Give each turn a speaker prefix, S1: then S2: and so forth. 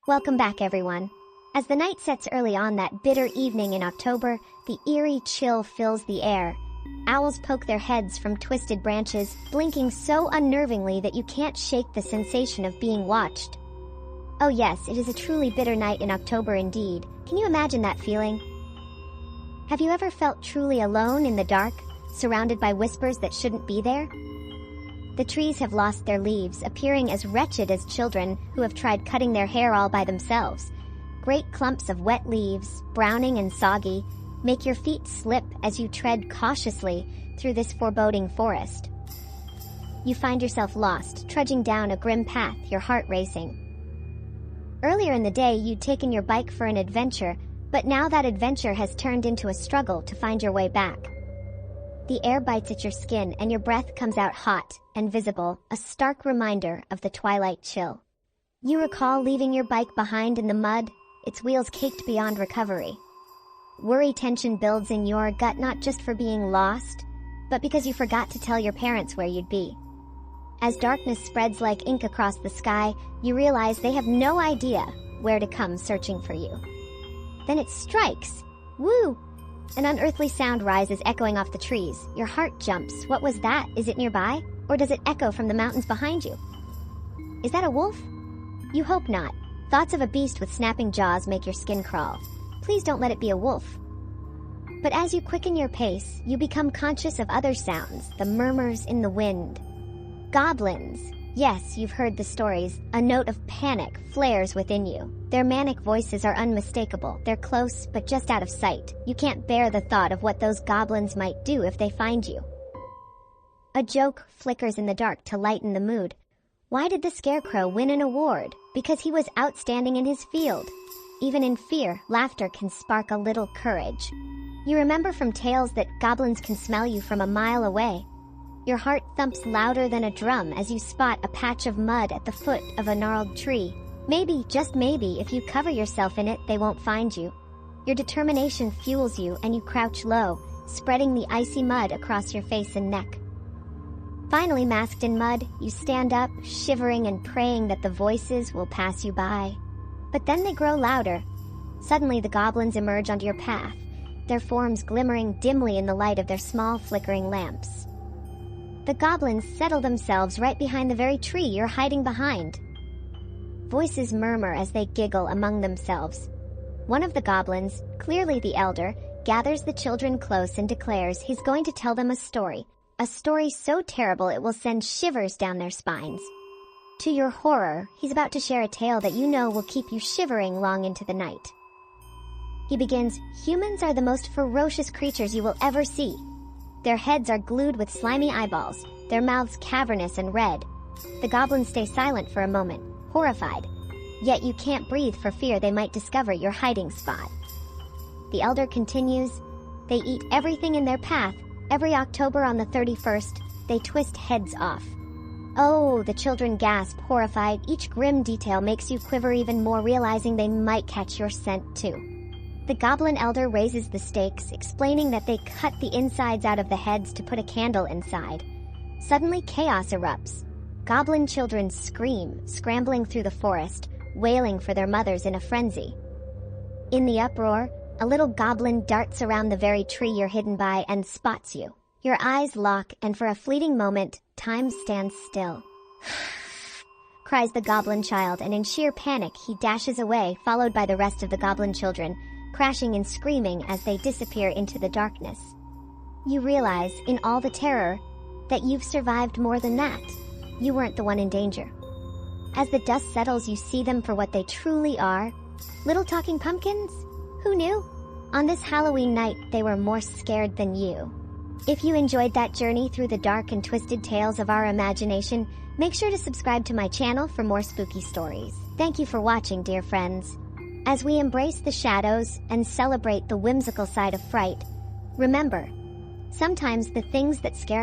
S1: Welcome back, everyone. As the night sets early on that bitter evening in October, the eerie chill fills the air. Owls poke their heads from twisted branches, blinking so unnervingly that you can't shake the sensation of being watched. Oh yes, it is a truly bitter night in October indeed. Can you imagine that feeling? Have you ever felt truly alone in the dark, surrounded by whispers that shouldn't be there? The trees have lost their leaves, appearing as wretched as children who have tried cutting their hair all by themselves. Great clumps of wet leaves, browning and soggy, make your feet slip as you tread cautiously through this foreboding forest. You find yourself lost, trudging down a grim path, your heart racing. Earlier in the day, you'd taken your bike for an adventure, but now that adventure has turned into a struggle to find your way back. The air bites at your skin and your breath comes out hot and visible, a stark reminder of the twilight chill. You recall leaving your bike behind in the mud, its wheels caked beyond recovery. Worry tension builds in your gut, not just for being lost, but because you forgot to tell your parents where you'd be. As darkness spreads like ink across the sky, you realize they have no idea where to come searching for you. Then it strikes. Woo! An unearthly sound rises, echoing off the trees. Your heart jumps. What was that? Is it nearby? Or does it echo from the mountains behind you? Is that a wolf? You hope not. Thoughts of a beast with snapping jaws make your skin crawl. Please don't let it be a wolf. But as you quicken your pace, you become conscious of other sounds, the murmurs in the wind. Goblins. Yes, you've heard the stories. A note of panic flares within you. Their manic voices are unmistakable. They're close, but just out of sight. You can't bear the thought of what those goblins might do if they find you. A joke flickers in the dark to lighten the mood. Why did the Scarecrow win an award? Because he was outstanding in his field. Even in fear, laughter can spark a little courage. You remember from tales that goblins can smell you from a mile away. Your heart thumps louder than a drum as you spot a patch of mud at the foot of a gnarled tree. Maybe, just maybe, if you cover yourself in it, they won't find you. Your determination fuels you and you crouch low, spreading the icy mud across your face and neck. Finally masked in mud, you stand up, shivering and praying that the voices will pass you by. But then they grow louder. Suddenly the goblins emerge onto your path, their forms glimmering dimly in the light of their small flickering lamps. The goblins settle themselves right behind the very tree you're hiding behind. Voices murmur as they giggle among themselves. One of the goblins, clearly the elder, gathers the children close and declares he's going to tell them a story so terrible it will send shivers down their spines. To your horror, he's about to share a tale that you know will keep you shivering long into the night. He begins, "Humans are the most ferocious creatures you will ever see. Their heads are glued with slimy eyeballs, their mouths cavernous and red." The goblins stay silent for a moment, horrified. Yet you can't breathe for fear they might discover your hiding spot. The elder continues, "They eat everything in their path. Every October on the 31st, they twist heads off." Oh, the children gasp, horrified. Each grim detail makes you quiver even more, realizing they might catch your scent too. The goblin elder raises the stakes, explaining that they cut the insides out of the heads to put a candle inside. Suddenly chaos erupts. Goblin children scream, scrambling through the forest, wailing for their mothers in a frenzy. In the uproar, a little goblin darts around the very tree you're hidden by and spots you. Your eyes lock, and for a fleeting moment, time stands still. Cries the goblin child, and in sheer panic he dashes away, followed by the rest of the goblin children, crashing and screaming as they disappear into the darkness. You realize, in all the terror, that you've survived more than that. You weren't the one in danger. As the dust settles, you see them for what they truly are. Little talking pumpkins? Who knew? On this Halloween night, they were more scared than you. If you enjoyed that journey through the dark and twisted tales of our imagination, make sure to subscribe to my channel for more spooky stories. Thank you for watching, dear friends. As we embrace the shadows and celebrate the whimsical side of fright, remember, sometimes the things that scare